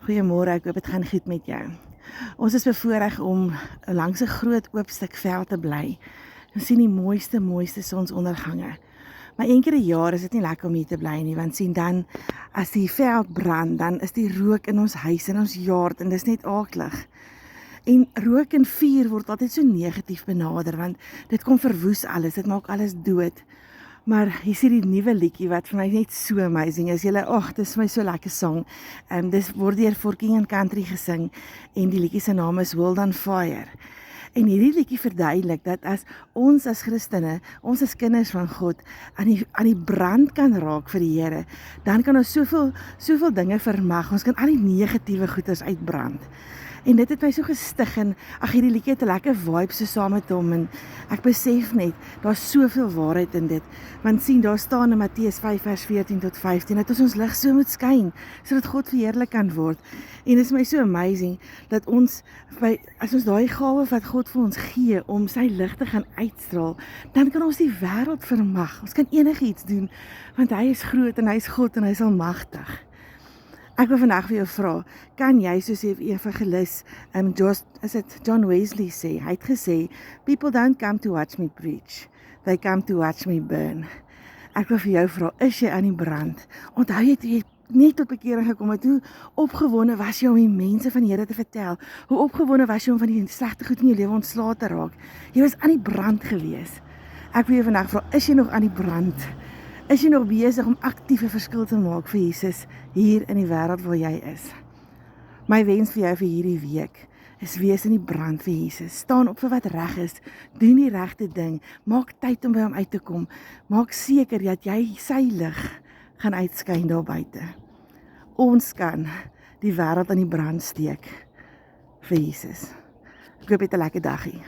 Goeiemôre, ek hoop dit gaan goed met jou. Ons is bevoorreg om langs 'n groot oop stuk veld te bly. Ons sien die mooiste sonsondergange. Maar een keer 'n jaar is dit nie lekker om hier te bly nie, want sien dan as die veld brand, dan is die rook in ons huis en ons yard en dis net aaklig. En rook en vuur word altyd so negatief benader, want dit kom verwoes alles, dit maak alles dood. Maar hier sien die nuwe liedjie wat vir my net so amazing is. Julle, dit is vir my so lekker song. Dis word deur Forking and Country gesing en die liedjie se naam is World on Fire. En hierdie liedjie verduidelik dat as ons as Christene, ons as kinders van God aan die brand kan raak vir die Here, dan kan ons soveel dinge vermag. Ons kan al die negatiewe goeders uitbrand. En dit het my so gestig en hierdie liedjie het 'n lekker vibe so saam met hom en ek besef net, daar's soveel waarheid in dit. Want sien, daar staan in Matteus 5 vers 14 tot 15 dat ons lig so moet skyn sodat God verheerlik kan word. En dit is my so amazing dat as ons daai gawe wat God vir ons gee om sy lig te gaan uitstraal, dan kan ons die wêreld vermag. Ons kan enigiets doen want hy is groot en hy is God en hy is almagtig. Ek wil vandag vir jou vra, kan jy soos die evangelis John Wesley sê, hy het gesê, people don't come to watch me preach, they come to watch me burn. Ek wil vir jou vra, is jy aan die brand? Onthou jy net tot bekering gekom het, hoe opgewonde was jy om die mense van die Here te vertel? Hoe opgewonde was jy om van die slegte goed in jou lewe ontslae te raak? Jy was aan die brand gewees. Ek wil jou vandag vra, is jy nog aan die brand? Is jy nog besig om aktiewe verskil te maak vir Jesus hier in die wêreld waar jy is? My wens vir jou vir hierdie week is wees in die brand vir Jesus. Staan op vir wat reg is, doen die regte ding, maak tyd om by hom uit te kom. Maak seker dat jy sy lig gaan uitskyn daar buite. Ons kan die wêreld aan die brand steek vir Jesus. Ek hoop jy het 'n lekker dagie.